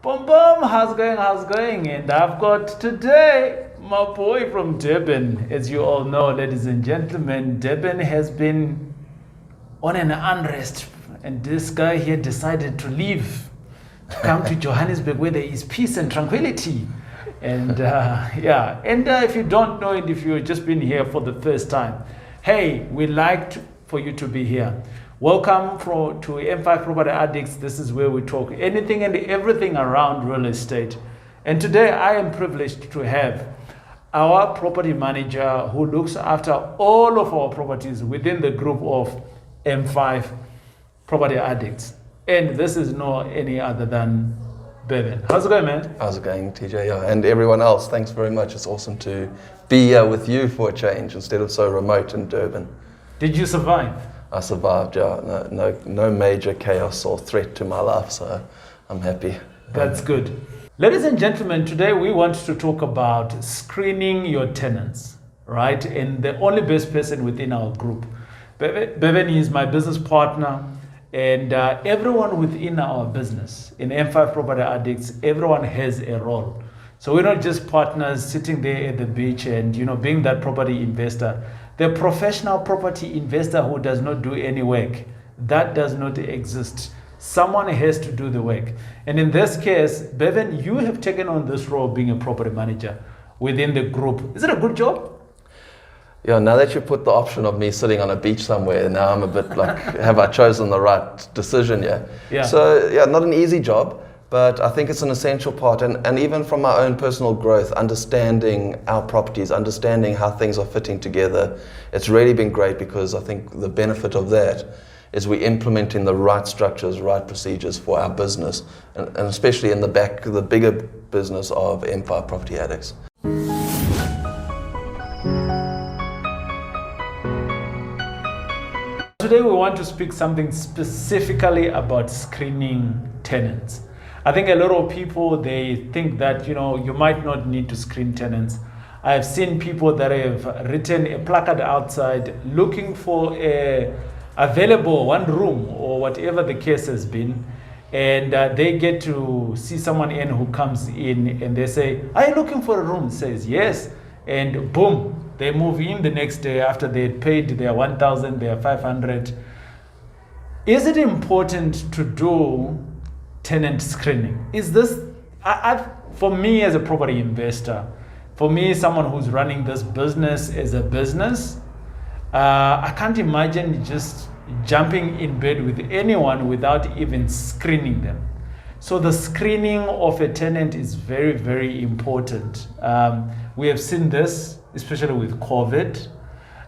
Boom, boom, how's going? And I've got today my boy from Durban. As you all know, ladies and gentlemen, Durban has been on an unrest. And this guy here decided to leave, to come to Johannesburg where there is peace and tranquility. And if you don't know it, if you've just been here for the first time, hey, we'd like for you to be here. Welcome to M5 Property Addicts. This is where we talk anything and everything around real estate. And today I am privileged to have our property manager who looks after all of our properties within the group of M5 Property Addicts. And this is no any other than Viljoen. How's it going, man? How's it going, TJ? Yeah, and everyone else, thanks very much. It's awesome to be here with you for a change instead of so remote in Durban. Did you survive? I survived, yeah. No major chaos or threat to my life, so I'm happy. That's good. Ladies and gentlemen, today we want to talk about screening your tenants, right? And the only best person within our group. Viljoen is my business partner, and everyone within our business, in M5 Property Addicts, everyone has a role. So we're not just partners sitting there at the beach and, being that property investor. The professional property investor who does not do any work, that does not exist. Someone has to do the work. And in this case, Viljoen, you have taken on this role being a property manager within the group. Is it a good job? Yeah, now that you put the option of me sitting on a beach somewhere, now I'm a bit like, have I chosen the right decision here? Yeah. So, yeah, not an easy job, but I think it's an essential part. And even from my own personal growth, understanding our properties, understanding how things are fitting together, it's really been great because I think the benefit of that is we're implementing the right structures, right procedures for our business, and especially in the bigger business of M5 Property Addicts. Today we want to speak something specifically about screening tenants. I think a lot of people, they think that, you might not need to screen tenants. I have seen people that have written a placard outside looking for a available one room or whatever the case has been. And they get to see someone in who comes in and they say, are you looking for a room? Says yes. And boom, they move in the next day after they had paid their 1,000, their 500. Is it important to do tenant screening? Is this, for me as a property investor, for me, someone who's running this business as a business, I can't imagine just jumping in bed with anyone without even screening them. So the screening of a tenant is very, very important. We have seen this, especially with COVID.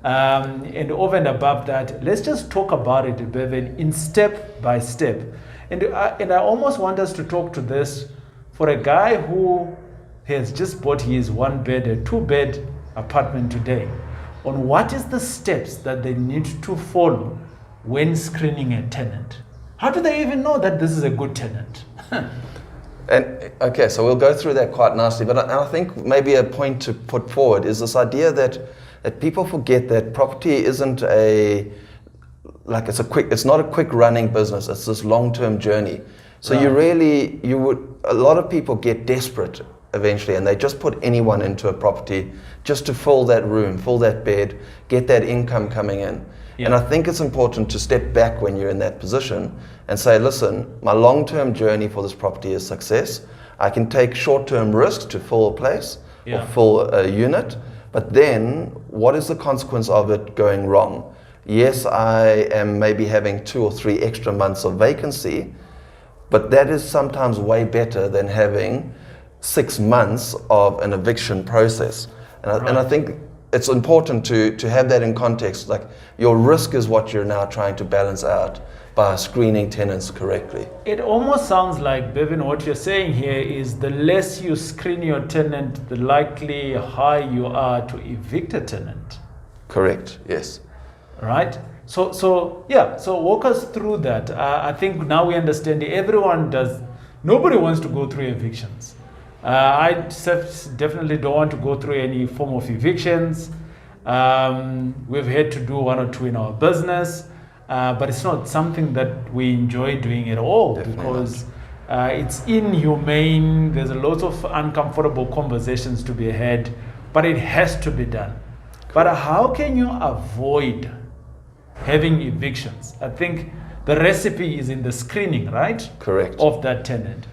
And over and above that, let's just talk about it, Viljoen, in step by step. And I almost want us to talk to this for a guy who has just bought his 1-bed, a 2-bed apartment today, on what is the steps that they need to follow when screening a tenant. How do they even know that this is a good tenant? And okay, so we'll go through that quite nicely, but I think maybe a point to put forward is this idea that people forget that property isn't it's not a quick running business, it's this long-term journey. So right. A lot of people get desperate eventually and they just put anyone into a property just to fill that room, fill that bed, get that income coming in. Yeah. And I think it's important to step back when you're in that position and say, listen, my long-term journey for this property is success. I can take short-term risks to fill a place or fill a unit, but then what is the consequence of it going wrong? Yes, I am maybe having 2 or 3 extra months of vacancy, but that is sometimes way better than having 6 months of an eviction process. And I think it's important to have that in context. Like, your risk is what you're now trying to balance out by screening tenants correctly. It almost sounds like, Viljoen, what you're saying here is the less you screen your tenant, the likely high you are to evict a tenant. Correct, yes. Right? So walk us through that. I think now we understand nobody wants to go through evictions. I definitely don't want to go through any form of evictions. We've had to do 1 or 2 in our business, but it's not something that we enjoy doing at all. Definitely because It's inhumane. There's a lot of uncomfortable conversations to be had, but it has to be done. But how can you avoid having evictions? I think the recipe is in the screening, right? Correct. Of that tenant.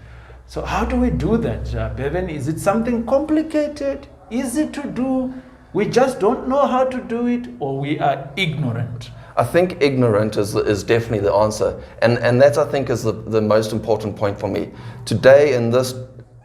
So how do we do that, Bevan? Is it something complicated? Easy to do? We just don't know how to do it, or we are ignorant? I think ignorant is definitely the answer. And that, I think, is the most important point for me. Today, in this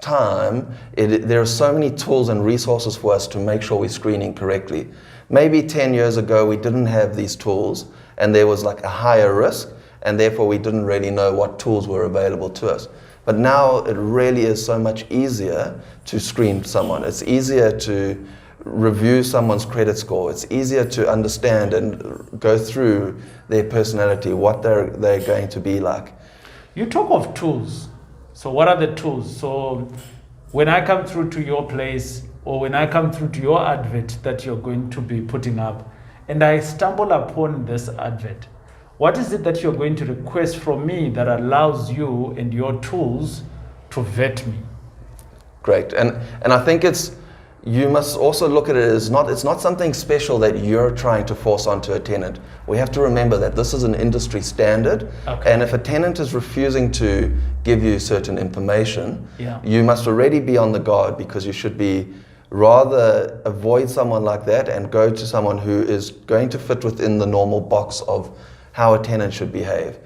time, there are so many tools and resources for us to make sure we're screening correctly. Maybe 10 years ago, we didn't have these tools, and there was like a higher risk, and therefore we didn't really know what tools were available to us. But now it really is so much easier to screen someone. It's easier to review someone's credit score. It's easier to understand and go through their personality, what they're going to be like. You talk of tools. So what are the tools? So when I come through to your place, or when I come through to your advert that you're going to be putting up, and I stumble upon this advert, what is it that you're going to request from me that allows you and your tools to vet me? Great. And I think you must also look at it as it's not something special that you're trying to force onto a tenant. We have to remember that this is an industry standard. Okay. And if a tenant is refusing to give you certain information, Yeah. you must already be on the guard, because you should be rather avoid someone like that and go to someone who is going to fit within the normal box of how a tenant should behave.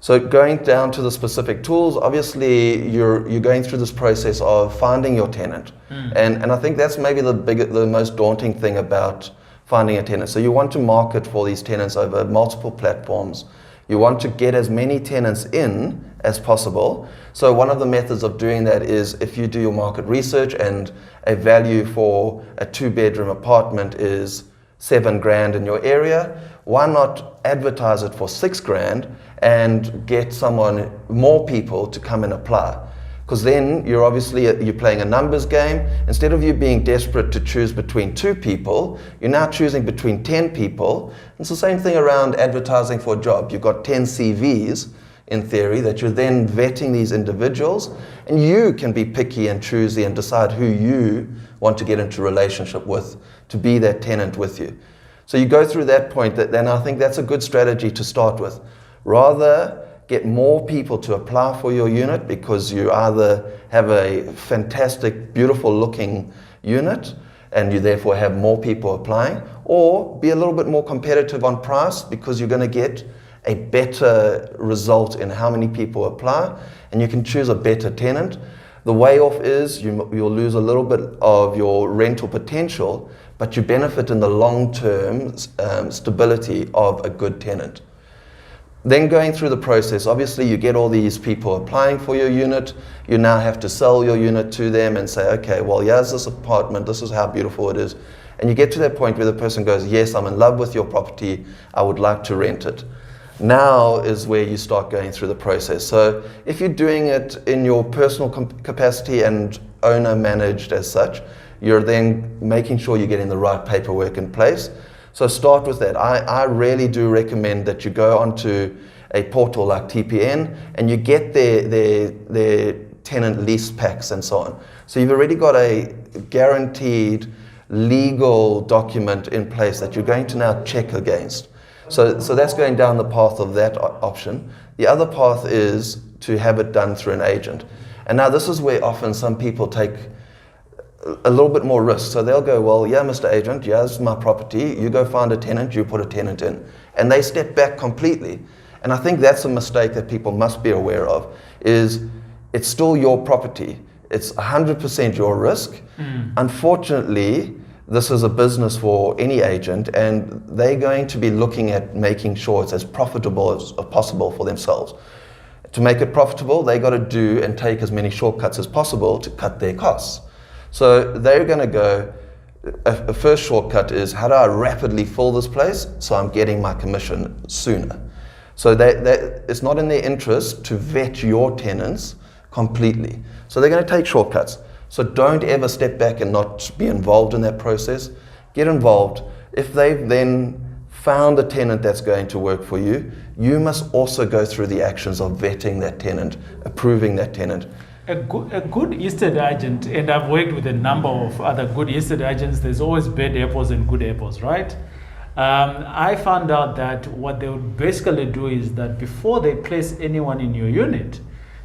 So going down to the specific tools, obviously you're going through this process of finding your tenant. And I think that's maybe the most daunting thing about finding a tenant. So you want to market for these tenants over multiple platforms. You want to get as many tenants in as possible. So one of the methods of doing that is, if you do your market research and a value for a 2-bedroom apartment is $7,000 in your area, why not advertise it for $6,000 and get more people to come and apply? Because then you're playing a numbers game. Instead of you being desperate to choose between 2 people, you're now choosing between 10 people. It's the same thing around advertising for a job. You've got 10 CVs, in theory, that you're then vetting these individuals, and you can be picky and choosy and decide who you want to get into relationship with, to be that tenant with you. So you go through that point, then I think that's a good strategy to start with. Rather get more people to apply for your unit, because you either have a fantastic, beautiful looking unit and you therefore have more people applying, or be a little bit more competitive on price, because you're going to get a better result in how many people apply, and you can choose a better tenant. The way off is you'll lose a little bit of your rental potential, but you benefit in the long-term stability of a good tenant. Then going through the process, obviously you get all these people applying for your unit. You now have to sell your unit to them and say, okay, well, here's this apartment, this is how beautiful it is. And you get to that point where the person goes, yes, I'm in love with your property, I would like to rent it. Now is where you start going through the process. So if you're doing it in your personal capacity and owner managed as such, you're then making sure you're getting the right paperwork in place. So start with that. I really do recommend that you go onto a portal like TPN and you get their tenant lease packs and so on. So you've already got a guaranteed legal document in place that you're going to now check against. So that's going down the path of that option. The other path is to have it done through an agent. And now this is where often some people take a little bit more risk. So they'll go, well, yeah, Mr. Agent, here's my property. You go find a tenant, you put a tenant in. And they step back completely. And I think that's a mistake that people must be aware of, is it's still your property. It's 100% your risk. Unfortunately, this is a business for any agent, and they're going to be looking at making sure it's as profitable as possible for themselves. To make it profitable, they got to do and take as many shortcuts as possible to cut their costs. So they're going to go, a first shortcut is, how do I rapidly fill this place so I'm getting my commission sooner? So it's not in their interest to vet your tenants completely. So they're going to take shortcuts. So don't ever step back and not be involved in that process. Get involved. If they've then found a tenant that's going to work for you, you must also go through the actions of vetting that tenant, approving that tenant. A good estate agent, and I've worked with a number of other good estate agents, there's always bad apples and good apples, right? I found out that what they would basically do is that before they place anyone in your unit,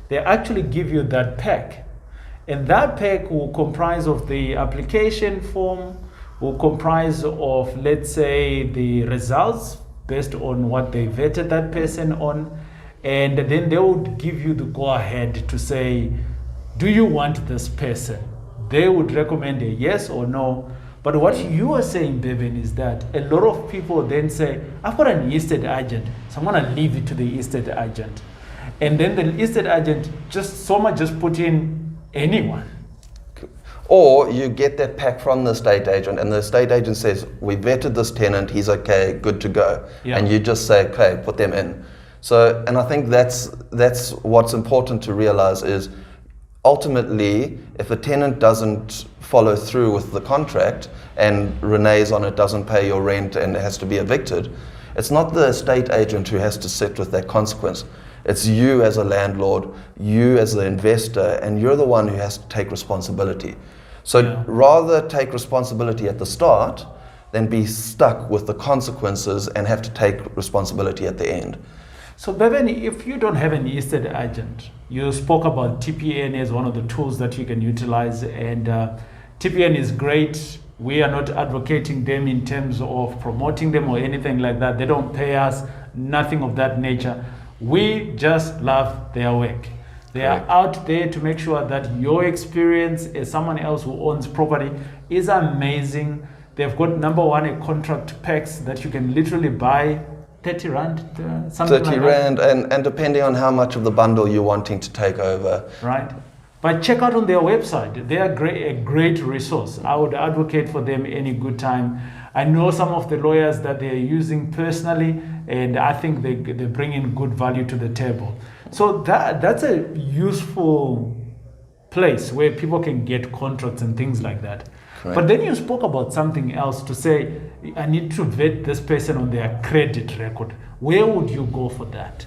they actually give you that pack. And that pack will comprise of the application form, will comprise of, let's say, the results based on what they vetted that person on. And then they would give you the go-ahead to say, do you want this person? They would recommend a yes or no. But what you are saying, Bevan, is that a lot of people then say, I've got an estate agent, so I'm going to leave it to the estate agent. And then the estate agent just put in anyone. Or you get that pack from the estate agent, and the estate agent says, we vetted this tenant, he's okay, good to go. Yeah. And you just say, okay, put them in. So, and I think that's what's important to realize is, ultimately, if a tenant doesn't follow through with the contract and reneges on it, doesn't pay your rent and has to be evicted, it's not the estate agent who has to sit with that consequence. It's you as a landlord, you as the investor, and you're the one who has to take responsibility. So rather take responsibility at the start than be stuck with the consequences and have to take responsibility at the end. So Bevan, if you don't have an estate agent, you spoke about TPN as one of the tools that you can utilize, and TPN is great. We are not advocating them in terms of promoting them or anything like that. They don't pay us, nothing of that nature. We just love their work. They are out there to make sure that your experience as someone else who owns property is amazing. They've got, number one, a contract packs that you can literally buy 30 Rand, something 30 like Rand, that. and depending on how much of the bundle you're wanting to take over. Right. But check out on their website. They are a great resource. I would advocate for them any good time. I know some of the lawyers that they're using personally, and I think they bring in good value to the table. So that's a useful place where people can get contracts and things like that. Correct. But then you spoke about something else to say, I need to vet this person on their credit record. Where would you go for that?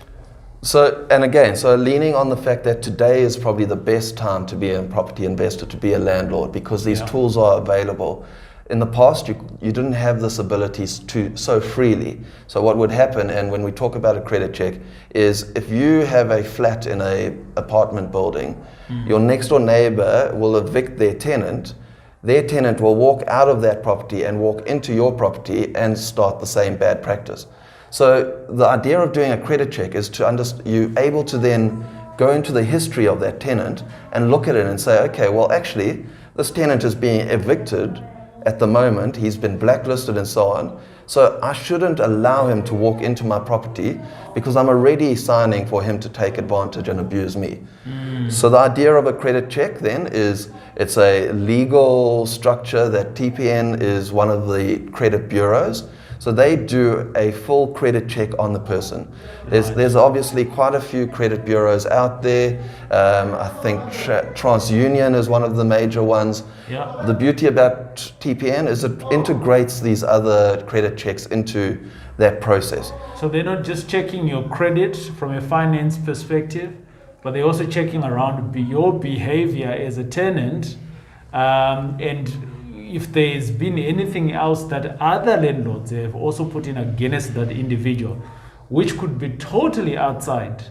So, and again, so leaning on the fact that today is probably the best time to be a property investor, to be a landlord, because these tools are available. In the past, you didn't have this ability to so freely. So what would happen, and when we talk about a credit check, is if you have a flat in an apartment building, your next door neighbor will evict their tenant will walk out of that property and walk into your property and start the same bad practice. So the idea of doing a credit check is you're able to then go into the history of that tenant and look at it and say, okay, well actually, this tenant is being evicted at the moment, he's been blacklisted and so on. So I shouldn't allow him to walk into my property because I'm already signing for him to take advantage and abuse me. So the idea of a credit check then is it's a legal structure that TPN is one of the credit bureaus. So they do a full credit check on the person. There's obviously quite a few credit bureaus out there. I think TransUnion is one of the major ones. Yeah. The beauty about TPN is it integrates these other credit checks into that process. So they're not just checking your credit from a finance perspective, but they're also checking around your behavior as a tenant, and if there's been anything else that other landlords have also put in against that individual, which could be totally outside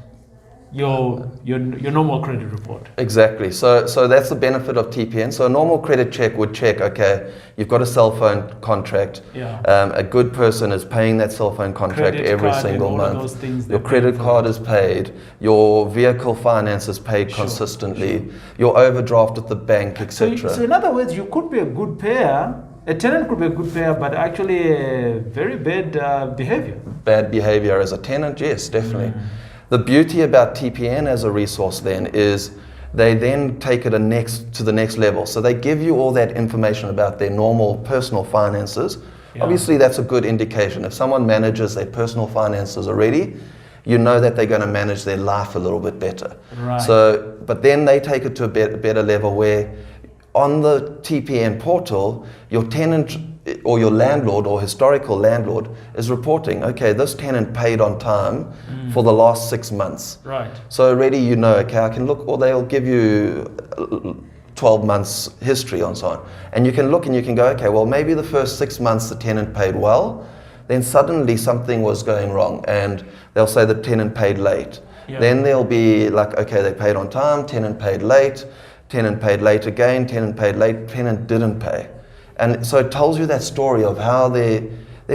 your normal credit report. Exactly. So that's the benefit of TPN. So a normal credit check would check, okay, you've got a cell phone contract. Yeah. A good person is paying that cell phone contract Credit every card single and all of month. those things Your that credit pay card for. is paid. Your vehicle finance is paid consistently. Your overdraft at the bank, etc. So in other words, you could be a good payer. A tenant could be a good payer, but actually a very bad behavior. Bad behavior as a tenant, yes, definitely. The beauty about TPN as a resource then is they then take it to the next level. So they give you all that information about their normal personal finances. Yeah. Obviously, that's a good indication. If someone manages their personal finances already, you know that they're going to manage their life a little bit better. Right. So, but then they take it to a better level where on the TPN portal, your tenant or your landlord or historical landlord is reporting, okay, this tenant paid on time for the last 6 months. Right. So already you know, okay, I can look, or they'll give you 12 months history and so on. And you can look and you can go, okay, well, maybe the first 6 months the tenant paid well, then suddenly something was going wrong and they'll say the tenant paid late. Yeah. Then they'll be like, okay, they paid on time, tenant paid late again, tenant paid late, tenant didn't pay. And so it tells you that story of how their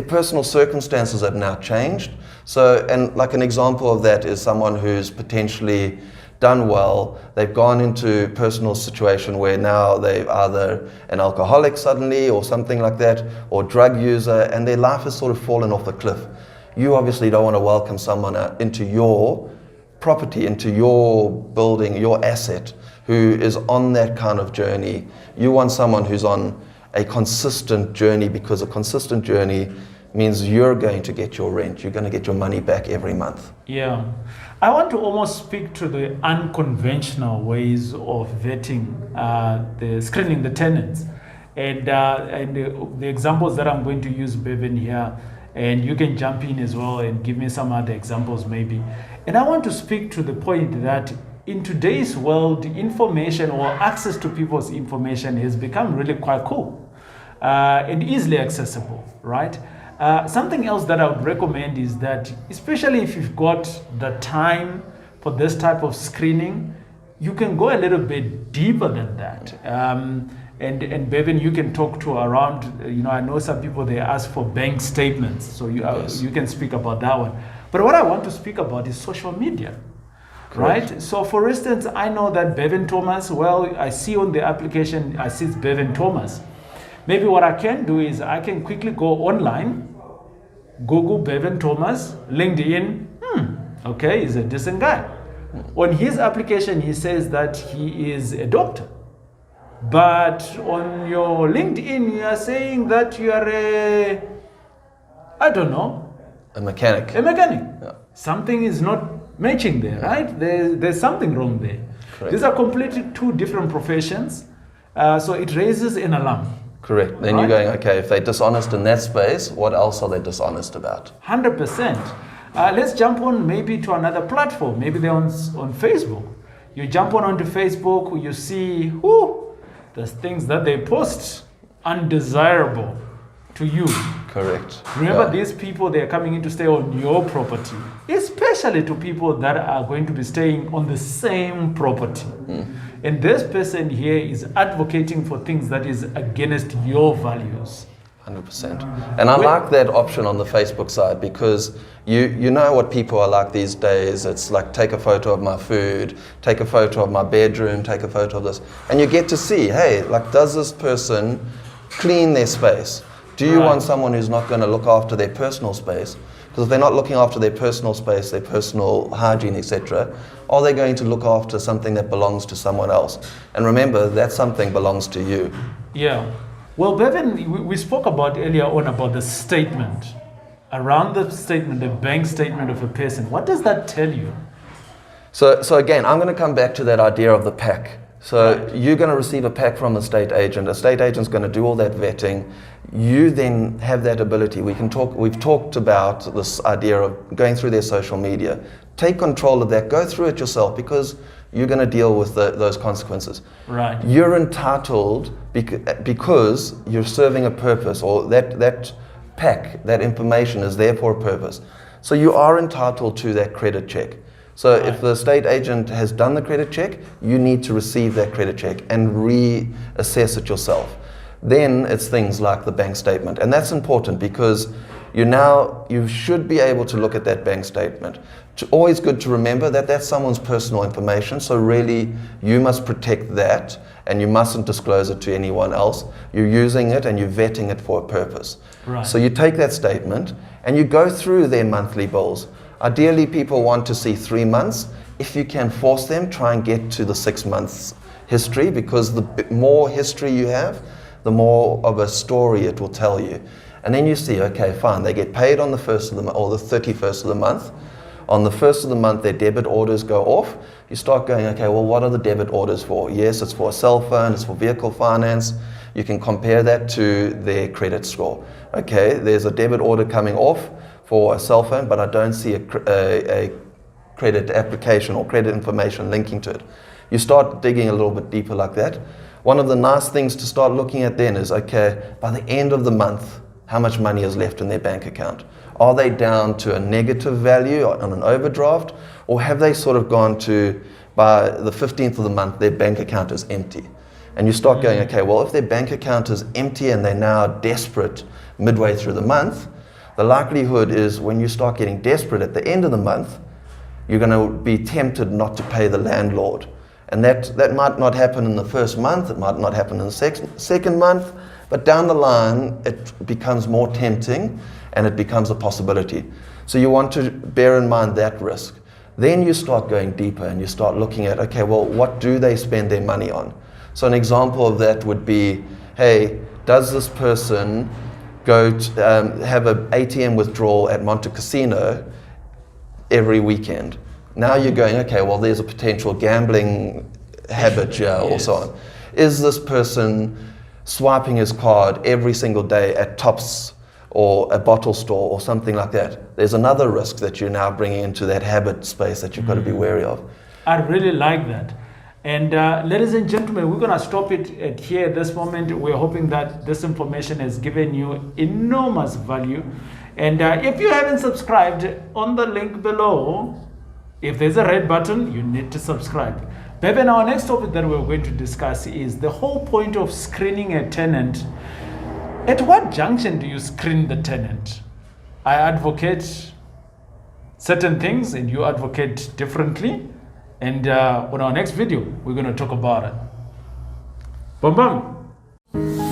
personal circumstances have now changed. So, and like an example of that is someone who's potentially done well, they've gone into a personal situation where now they're either an alcoholic suddenly or something like that, or drug user, and their life has sort of fallen off the cliff. You obviously don't want to welcome someone into your property, into your building, your asset, who is on that kind of journey. You want someone who's on a consistent journey, because a consistent journey means you're going to get your rent, you're going to get your money back every month. Yeah. I want to almost speak to the unconventional ways of vetting, screening the tenants. And the examples that I'm going to use, Bevan, here, and you can jump in as well and give me some other examples maybe. And I want to speak to the point that in today's world, information or access to people's information has become really quite cool and easily accessible, right? Something else that I would recommend is that, especially if you've got the time for this type of screening, you can go a little bit deeper than that. And Bevan, you can talk to around, I know some people, they ask for bank statements, so Yes. you can speak about that one. But what I want to speak about is social media. Correct. Right? So for instance, I know that Bevan Thomas, well, I see on the application, I see it's Bevan Thomas. Maybe what I can do is I can quickly go online, Google Bevan Thomas, LinkedIn, okay, he's a decent guy. On his application, he says that he is a doctor. But on your LinkedIn, you are saying that you are a mechanic. A mechanic. Yeah. Something is not matching there, right? There's something wrong there. Correct. These are completely two different professions. So it raises an alarm. Correct. Then Right? you're going, okay, if they're dishonest in that space, what else are they dishonest about? 100%. Let's jump on maybe to another platform. Maybe they're on Facebook. You jump onto Facebook, you see, there's things that they post undesirable to you. Correct. Remember, Yeah. these people, they are coming in to stay on your property, especially to people that are going to be staying on the same property. And this person here is advocating for things that is against your values. 100%. And I like that option on the Facebook side, because you know what people are like these days. It's like, take a photo of my food, take a photo of my bedroom, take a photo of this. And you get to see, hey, like, does this person clean their space? Do you Right. want someone who's not going to look after their personal space? Because if they're not looking after their personal space, their personal hygiene, etc., are they going to look after something that belongs to someone else? And remember, that something belongs to you. Yeah. Well, Bevan, we spoke about earlier on about the statement. Around the statement, the bank statement of a person. What does that tell you? So again, I'm going to come back to that idea of the pack. So Right. you're going to receive a pack from a state agent. A state agent's going to do all that vetting. You then have that ability. We've talked about this idea of going through their social media. Take control of that. Go through it yourself, because you're going to deal with those consequences. Right. You're entitled because you're serving a purpose, or that pack, that information is there for a purpose. So you are entitled to that credit check. So Right. if the estate agent has done the credit check, you need to receive that credit check and reassess it yourself. Then it's things like the bank statement. And that's important, because you should be able to look at that bank statement. It's always good to remember that that's someone's personal information. So really, you must protect that, and you mustn't disclose it to anyone else. You're using it and you're vetting it for a purpose. Right. So you take that statement and you go through their monthly bills. Ideally, people want to see 3 months. If you can force them, try and get to the 6 months history, because the more history you have, the more of a story it will tell you. And then you see, okay, fine, they get paid on the 1st of the month or the 31st of the month. On the 1st of the month, their debit orders go off. You start going, okay, well, what are the debit orders for? Yes, it's for a cell phone, it's for vehicle finance, You can compare that to their credit score. Okay, there's a debit order coming off for a cell phone, but I don't see a credit application or credit information linking to it. You start digging a little bit deeper like that. One of the nice things to start looking at then is, okay, by the end of the month, how much money is left in their bank account? Are they down to a negative value on an overdraft, or have they sort of gone to, by the 15th of the month, their bank account is empty? And you start going, okay, well, if their bank account is empty and they're now desperate midway through the month, the likelihood is when you start getting desperate at the end of the month, you're going to be tempted not to pay the landlord. And that might not happen in the first month, it might not happen in the second month, but down the line, it becomes more tempting and it becomes a possibility. So you want to bear in mind that risk. Then you start going deeper and you start looking at, okay, well, what do they spend their money on? So an example of that would be, hey, does this person go to, have an ATM withdrawal at Monte Casino every weekend? Now you're going, okay, well, there's a potential gambling habit here or so on. Is this person swiping his card every single day at Tops or a bottle store or something like that? There's another risk that you're now bringing into that habit space that you've got to be wary of. I really like that. And ladies and gentlemen, we're going to stop it at here at this moment. We're hoping that this information has given you enormous value. And if you haven't subscribed, on the link below, if there's a red button, you need to subscribe. Baby, our next topic that we're going to discuss is the whole point of screening a tenant. At what junction do you screen the tenant? I advocate certain things and you advocate differently. And on our next video, we're going to talk about it. Bam bam.